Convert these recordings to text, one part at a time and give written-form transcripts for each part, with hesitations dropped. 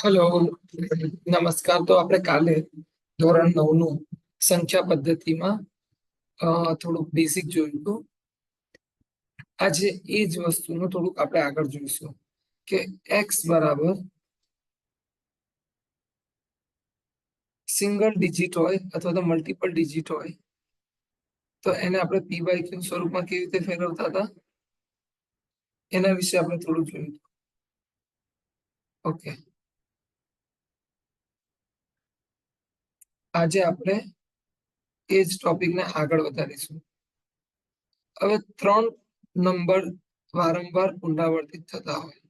Hello, નમસ્કાર. તો આપણે કાલે ધોરણ 9 નું સંખ્યા પદ્ધતિમાં થોડુંક બેસિક જોયું હતું. આજે એ જ વસ્તુનું થોડુંક આપણે આગળ જોઈશું કે એક્સ બરાબર સિંગલ ડિજિટ હોય અથવા તો મલ્ટિપલ ડિજિટ હોય તો એને આપણે પી બાય ક્યુ સ્વરૂપમાં કેવી રીતે ફેરવતા હતા એના વિશે આપણે થોડું જોયું. ઓકે, આજે આપણે એ જ ટોપિકને આગળ વધારીશું. હવે 3 નંબર વારંવાર પુનરાવર્તિત થતા હોય,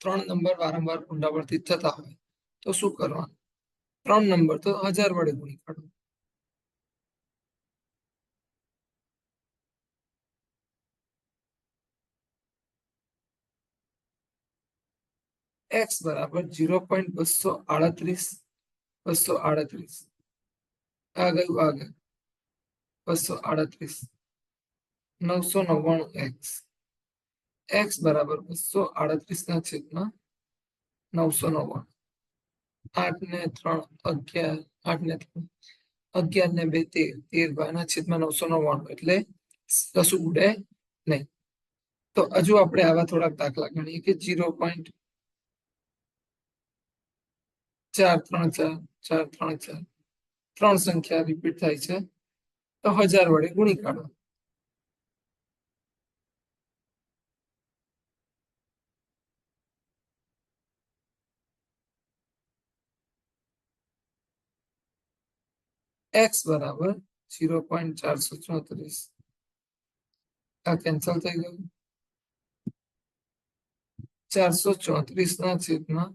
3 નંબર વારંવાર પુનરાવર્તિત થતા હોય તો શું કરવાનું? 3 નંબર તો 1000 વડે ગુણી કાઢો. એક્સ બરાબર 0.238 238 આ ગયું આગળ 238 999 એક્સ બરાબર 238 ના છેદમાં 999 8 ને 3 11 8 ને 3 11 ને 2 13 13 ના છેદમાં 999 એટલે કશું ઉડે નહીં. તો હજુ આપણે આવા થોડાક દાખલા ગણીએ કે 0.434 ત્રણ સંખ્યા રિપીટ થાય છે તો 1000 વડે ગુણી કાઢો. એક્સ બરાબર 0.434 આ કેન્સલ થઈ ગયું. 434 ના છેદમાં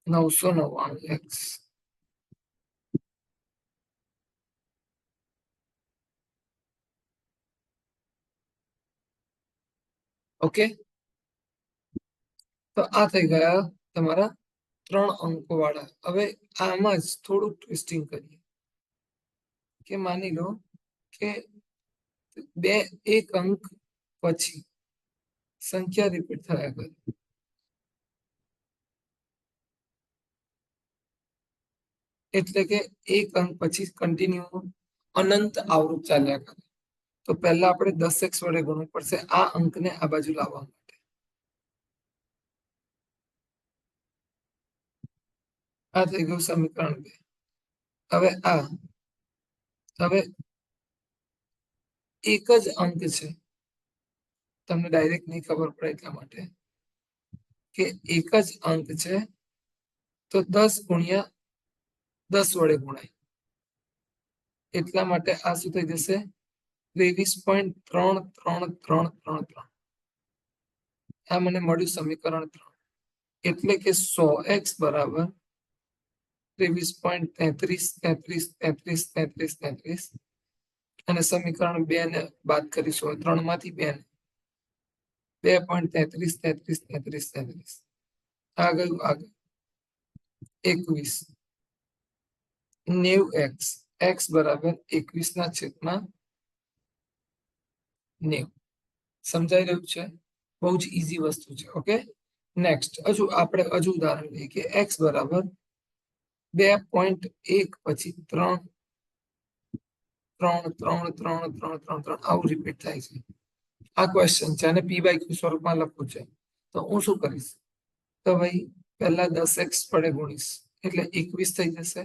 999 એક્સ. ઓકે, તો આ થઈ ગયા તમારા 3 અંકો વાળા. હવે આમાં જ થોડુંક ટ્વિસ્ટિંગ કરીએ કે માની લો કે એક અંક પછી સંખ્યા રિપીટ થયા કરે, એટલે કે એક અંક પછી કન્ટિન્યુ અનંત આવૃત ચાલ્યા કરે. તો પહેલા આપણે 10x વડે ગુણવું પડશે આ અંકને આ બાજુ લાવવા માટે. આ થઈ ગયું સમીકરણ 2. હવે હવે એક જ અંક છે, તમને ડાયરેક્ટ નહીં ખબર પડે એટલા માટે કે એક જ અંક છે તો 10 ગુણ્યા 10 વડે ગુણાય, એટલા માટે આ શું થઈ જશે 23.3333. આ મને મળ્યું સમીકરણ 3. એટલે કે 100x બરાબર 23.33333333 અને સમીકરણ 2 ને બાદ કરીશું 3 માંથી 2 ને 2.333333 આ ગયું આગળ 21 90x x બરાબર 21 ના છેદમાં 90. સમજાઈ રહ્યું છે? બહુ જ ઈઝી વસ્તુ છે. ઓકે, નેક્સ્ટ હજુ ઉદાહરણ લઈએ કે x બરાબર 2.1 પછી 3 3 3 3 3 3 3 આવું રિપીટ થાય છે. આ ક્વેશ્ચન છે અને પી બાય ક્યુ સ્વરૂપમાં લખવું છે તો હું શું કરીશ? તો ભાઈ પહેલા 10x વડે ગુણીશ એટલે 21 થઈ જશે.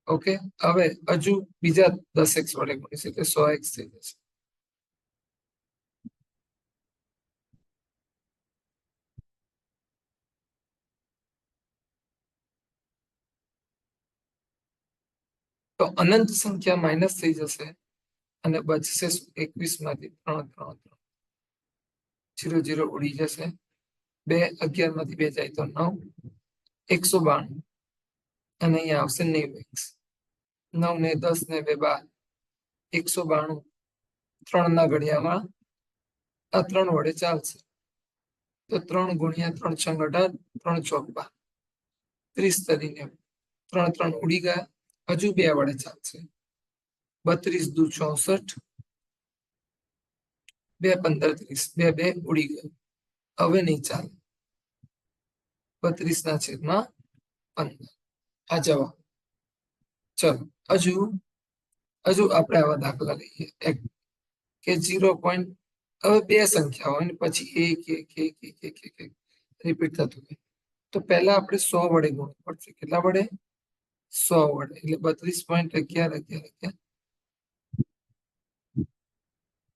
ઓકે, હવે હજુ બીજા 10x વડે ગુણીશ એટલે 100x થઈ જશે. તો અનંત સંખ્યા માઇનસ થઈ જશે અને બચશે 21 માંથી 3 3 3 0 0 ઉડી જશે. 2 11 માંથી 2 જાય તો 9 192 અને અહીંયા આવશે 90x. 9 ને 10 ને 2 12 192. 3 ના ઘડિયામાં આ 3 વડે ચાલશે તો 3 ગુણ્યા 3 6 18 3 ચોક 12 30 તરીને 3 3 ઉડી ગયા. હજુ 2 વડે ચાલશે 32 દુ 64 2 15 30 2 2 ઉડી ગયું હવે નહીં ચાલે 32/15 આ જવાબ ચલો હજુ આપણે આવા દાખલા લઈએ કે 0. હવે બે સંખ્યા હોય ને પછી એક રિપીટ થતું હોય તો પહેલા આપણે 100 વડે ગુણવું પડશે કેટલા વડે 100 વડે એટલે 32.11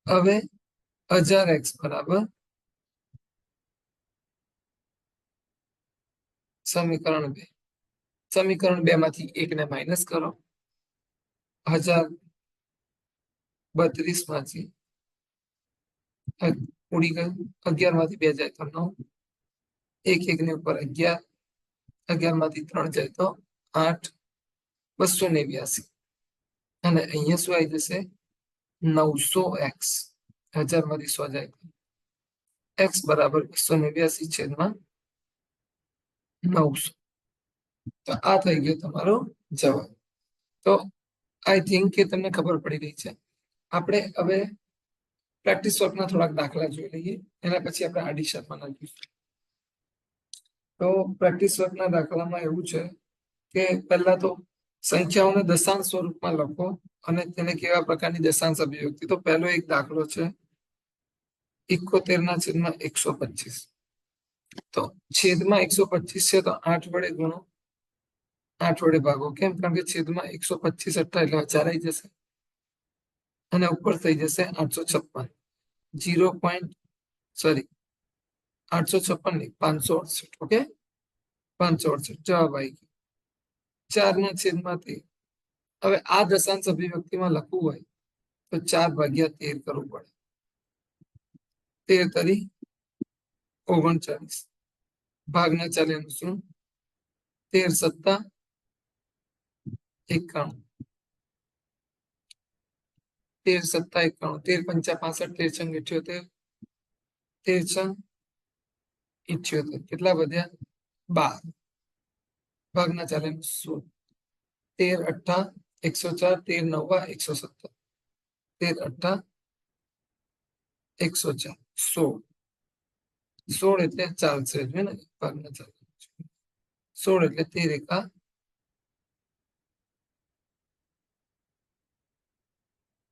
હવે 1000x બરાબર સમીકરણ 2 સમીકરણ 2 માંથી 1 ને માઇનસ કરો 1032 માંથી ઉડી ગયું 11 માંથી 2 જાય તો 9 1 ની ઉપર 11 11 માંથી 3 જાય તો 8 289 અને અહીંયા શું આવી જશે 900x 1000 માંથી 100 જાય તો x બરાબર 289 છેદમાં 900 તો આ થઈ ગયો તમારો જવાબ તો આઈ થિંક કે તમને ખબર પડી રહી છે આપણે હવે પ્રેક્ટિસ વર્કના થોડાક દાખલા જોઈ લઈએ એના પછી આપણે આડિશનમાં નાખીશું તો પ્રેક્ટિસ વર્કના દાખલામાં એવું છે કે પહેલા તો સંખ્યાઓને દશાંશ સ્વરૂપમાં લખો અને તેને કેવા પ્રકારની દશાંશ અભિવ્યક્તિ તો પહેલો એક દાખલો છે 71/125 તો છેદમાં 125 છે તો 8 વડે ગુણો 8 વડે ભાગો કેમ કારણ કે છેદમાં 125 એટલે 1000 આવી જશે અને ઉપર થઈ જશે 856 856 નહીં 568 ઓકે 568 જવાબ આવી ગયો 4 ના છેદમાં 13 હવે આ દશાંશ અભિવ્યક્તિમાં લખવું હોય તો 4/13 કરવું પડે 13 તરી 39 ભાગના ચાલે એનું શું 13 + 91 13 + 91 13 × 5 = 13 × 78 13 × 78 કેટલા વધ્યા 12 ભાગના ચાલે એનું શું 13 × 8 = 104 13 × 9 = 117 13 × 8 = 104 16 એટલે ચાલશે ને ભાગના ચાલે 16 એટલે 13 ×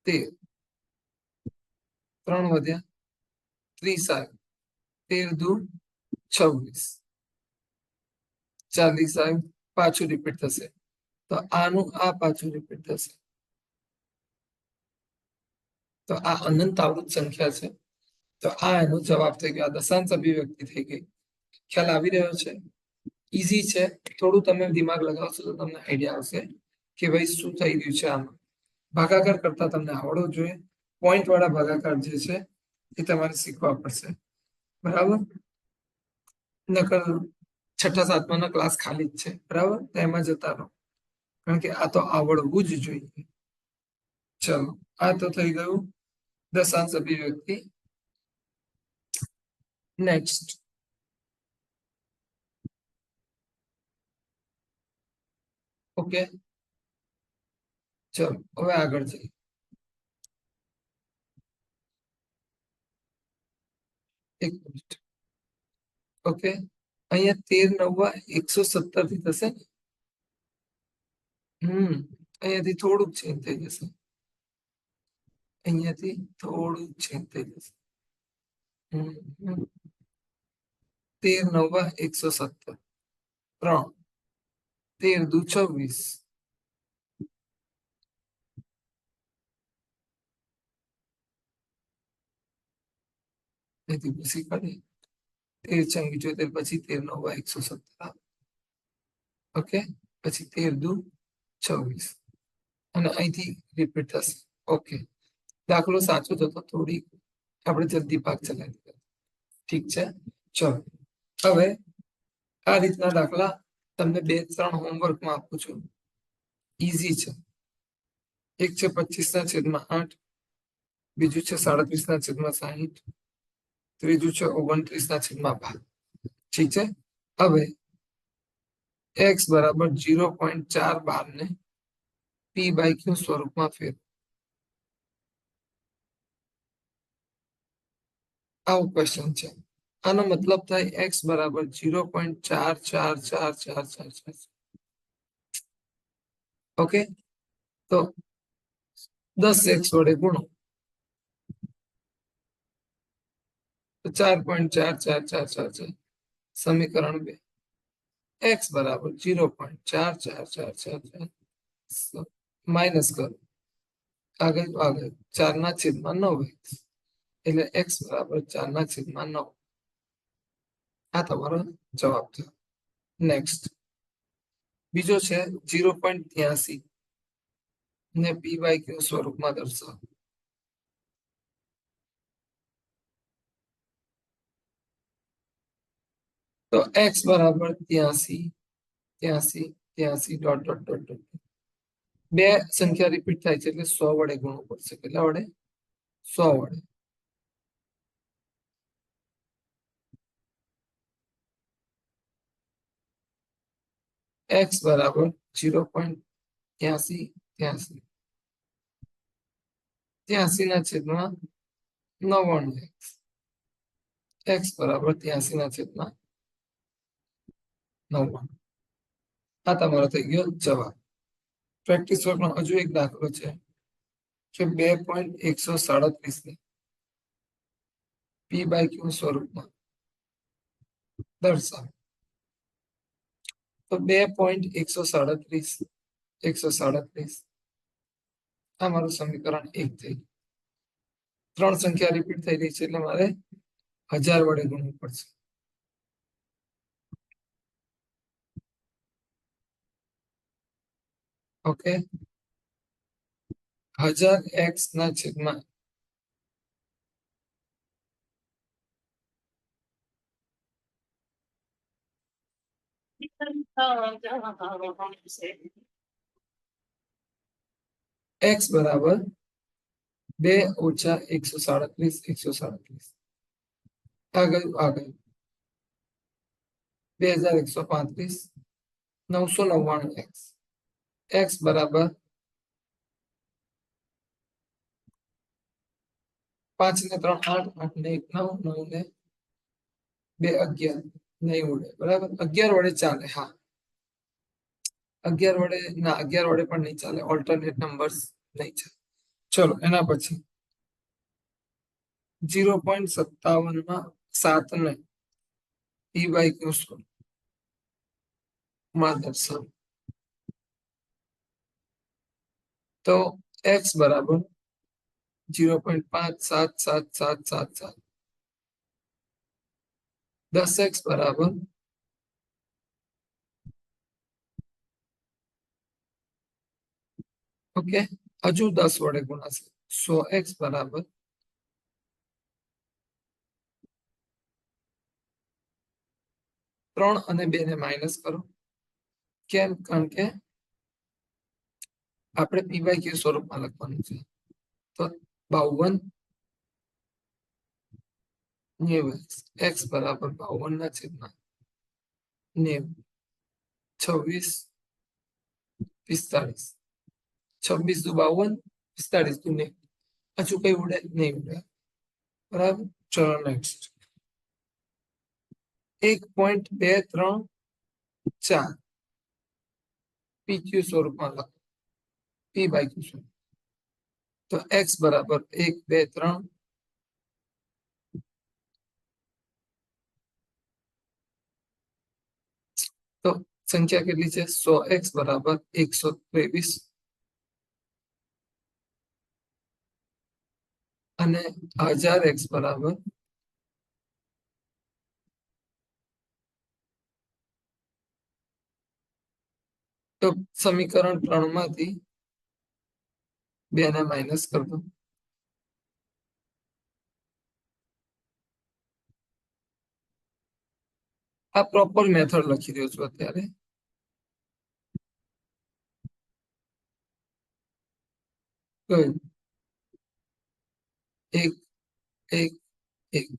13 3 વધ્યા 30 આવે 13 દુ 26 40 આવે પાછું રિપીટ થશે તો આનું આ પાછું રિપીટ થશે તો આ અનંત આવૃત સંખ્યા છે તો આ એનો જવાબ થઈ ગયો આ દશાંશ અભિવ્યક્તિ થઈ ગઈ ખ્યાલ આવી રહ્યો છે ઈઝી છે થોડું તમે દિમાગ લગાવશો તો તમને આઈડિયા આવશે કે ભાઈ શું થઈ રહ્યું છે આમાં ભાગાકાર કરતા તમને આવડવો જોઈએ પોઈન્ટ વાળા ભાગાકાર જે છે એ તમારે શીખવા પડશે બરાબર નકર છઠ્ઠા સાતમાના ક્લાસ ખાલી જ છે બરાબર એમાં જતા રહો કારણ કે આ તો આવડવું જ જોઈએ ચલો આ તો થઈ ગયું દશાંશ અભિવ્યક્તિ નેક્સ્ટ ઓકે ચલો હવે આગળ જઈએ એક મિનિટ ઓકે અહીંયા 13 × 9 = 117 થી થશે ને અહીંયાથી થોડુંક ચેન્જ થઈ જશે અહીંયાથી થોડું ચેન્જ થઈ જશે 13 × 9 = 117 3 13 દુ 26 અહીંથી ભૂસી કાઢી 13 × 74 પછી 13 × 9 = 117 ઓકે પછી 13 દુ 26 અને અહીંથી રિપીટ થશે ઓકે દાખલો સાચો થતો થોડી આપણે જલ્દી ભાગ ચલાવી દીધા ઠીક છે ચલો હવે આ રીતના દાખલા તમને 2-3 હોમવર્કમાં આપું છું ઈઝી છે એક છે 25/8 બીજું છે 37/60 ત્રીજું છે 29/12 ઠીક છે હવે x બરાબર 0.412 ને p/q 1 / 2 = 0.412 સ્વરૂપમાં ફેરવો આવો ક્વેશ્ચન છે. આનો મતલબ થાય એક્સ બરાબર 0.444444. ઓકે, તો 10x વડે ગુણો તો 4.4444. સમીકરણ 2 x બરાબર 0.4444. માઇનસ કરો, આગળ આગળ 4/9 એટલે x બરાબર 4/9. આ તમારો જવાબ થયો. નેક્સ્ટ બીજો છે 0.83 ને પી બાય ક્યુ સ્વરૂપમાં દર્શાવો. તો x બરાબર 83 ડોટ ડોટ ડોટ ડોટ. બે સંખ્યા રિપીટ થાય છે એટલે 100 વડે ગુણવું પડશે. કેટલા વડે? 100 વડે. x બરાબર 0.83 ના છેદમાં 99x. x બરાબર 83 ના છેદમાં 99. આ તમારો થઈ ગયો જવાબ. પ્રેક્ટિસ વર્કનો હજુ એક દાખલો છે કે 2.137 ને પી બાય ક્યુ સ્વરૂપમાં દર્શાવો. તો 2.137 આ મારું સમીકરણ 1 થઈ ગયું. 3 સંખ્યા રિપીટ થઈ રહી છે એટલે મારે 1000 વડે ગુણવું પડશે. ઓકે, 1000x ના છેદમાં x બરાબર 2 ઓછા 137. આગળ આગળ 2135 999x. x બરાબર 5 ને 3 8, 8 ને 1 9, 9 ને 2 11. નહીં ઉડે, બરાબર. 11 વડે ચાલે. હા, 11 વડે ના, 11 વડે પણ નહીં ચાલે. ઓલ્ટરનેટ નંબર્સ નહીં ચાલે. ચલો એના પછી 0.57 ને પી બાય ક્યુ સ્વરૂપમાં દર્શાવો. તો x બરાબર 0.577777. 10x બરાબર ઓકે, હજુ 10 વડે ગુણાશે. 100x બરાબર 3 અને 2 ને માઇનસ કરો. કેમ? કારણ કે આપણે પી બાય ક્યુ સ્વરૂપમાં લખવાનું છે. તો 52 x બરાબર 52 ના છેદમાં 90. 26 45. 26 દુ 52, 45 દુ 90. હજુ કઈ ઉડે? નહીં ઉડે. બરાબર. ચલો નેક્સ્ટ 1.234 પી ક્યુ સ્વરૂપમાં લખો. પી બાય ક્યુ સ્વરૂપ. તો x બરાબર 1 2 3. તો સંખ્યા કેટલી છે? 100x બરાબર 123 અને 1000x બરાબર તો સમીકરણ 3 માંથી 2 ને માઇનસ કરી દો. આ પ્રોપર મેથડ લખી રહ્યો છું અત્યારે. કયું? 1 1 1.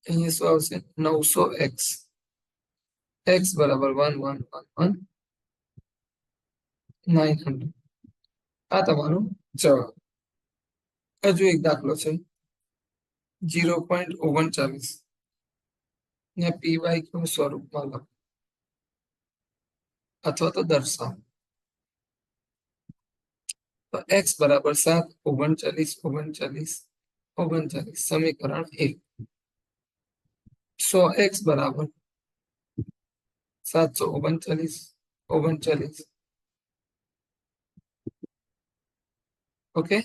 અહીંયા શું આવશે? 900x. x બરાબર 1111 900. આ તમારો જવાબ. હજુ એક દાખલો છે 0.39 ને પીવાય ક્યુ સ્વરૂપમાં લખો અથવા તો દર્શાવો. તો x બરાબર 7, 39, 39, 39 સમીકરણ 1. 100x બરાબર 739, 39. ઓકે,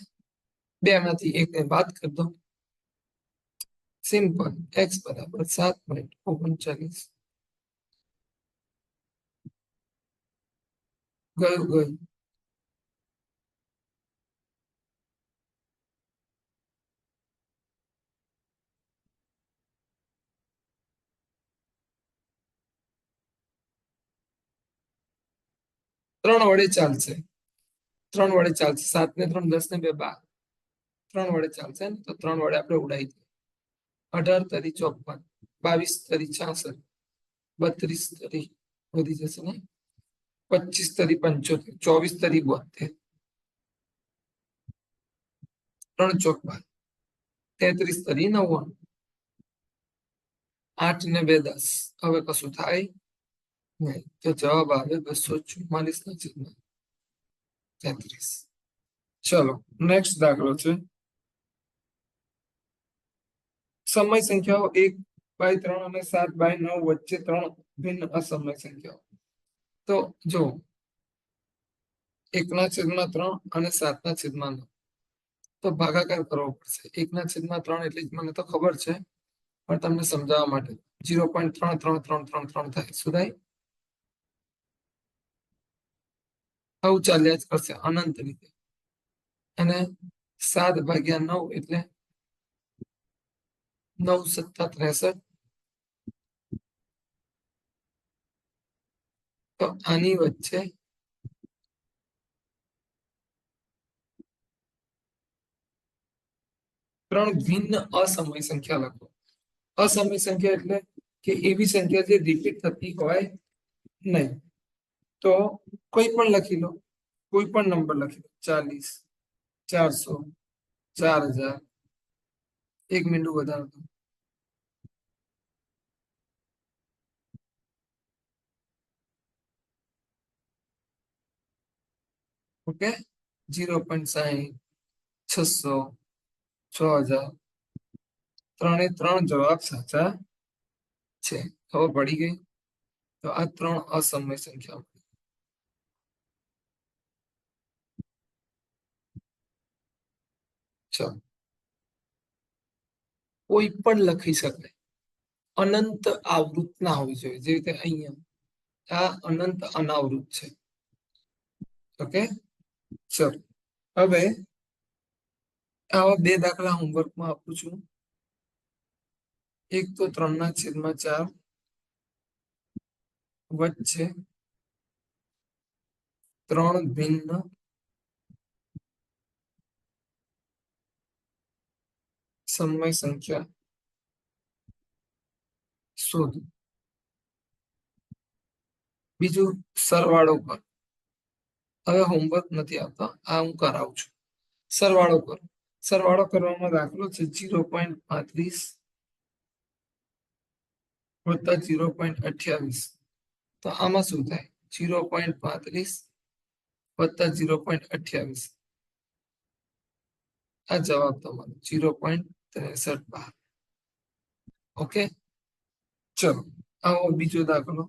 બે માંથી એકને બાદ કરી દો. સિમ્પલ, x બરાબર 7.39. ગયું. ત્રણ વડે ચાલશે. 7 ને 3 10 ને 2 12. 3 વડે ચાલશે ને, તો 3 વડે આપણે ઉડાઈ દઈએ. 18 તરી 54, 22 તરી 66, 32 તરી વધી જશે ને, 25 તરી 75, 24 તરી 72, 3 ચોક 12, 33 તરી 99, 8 ને 2 10. હવે કશું થાય નહીં, તો જવાબ આવે 244 ના છેદમાં 33. ચલો નેક્સ્ટ દાખલો છે. સમય સંખ્યાઓ 1/3 અને 7/9 વચ્ચે 3 ભિન્ન અસમય સંખ્યાઓ. તો જો 1/3 અને 7/9 તો ભાગાકાર કરવો પડશે. 1/3 એટલે મને તો ખબર છે, પણ તમને સમજાવવા માટે 0.333333 થાય. શું થાય? આવું ચાલ્યા જ કરશે અનંત રીતે. અને 7/9 એટલે 9 × 7 = 63. તો આની વચ્ચે ત્રણ ભિન્ન અસમય સંખ્યા લખો. અસમય સંખ્યા એટલે કે એવી સંખ્યા જે રિપીટ થતી હોય નહીં. તો કોઈ પણ લખી લો, કોઈ પણ નંબર લખી લો. 40, 400, 4000. 1 મિનિટ વધારો દો. ઓકે, 0.60, 600, 6000. 3 જવાબ સાચા છે. ખબર પડી ગઈ? તો આ 3 અસમય સંખ્યા. ચાલો, કોઈ પણ લખી શકાય, અનંત આવૃત ના હોવી જોઈએ. જે રીતે અહીંયા આ અનંત અનાવૃત છે. ઓકે, ચલો હવે આવા 2 દાખલા હોમવર્કમાં આપું છું. એક તો 3/4 વચ્ચે 3 ભિન્ન સમય સંખ્યા શોધો. બીજું સરવાળો કર. હવે હોમવર્ક નથી આવતો, આ હું કરાવું છું. સરવાળો કરો. સરવાળો કરવામાં દાખલો છે 0.35 વત્તા 0.28. તો આમાં શું થાય? 0.35 વત્તા 0.28. આ જવાબ તમારો 0.63. ઓકે, ચલો આવો બીજો દાખલો.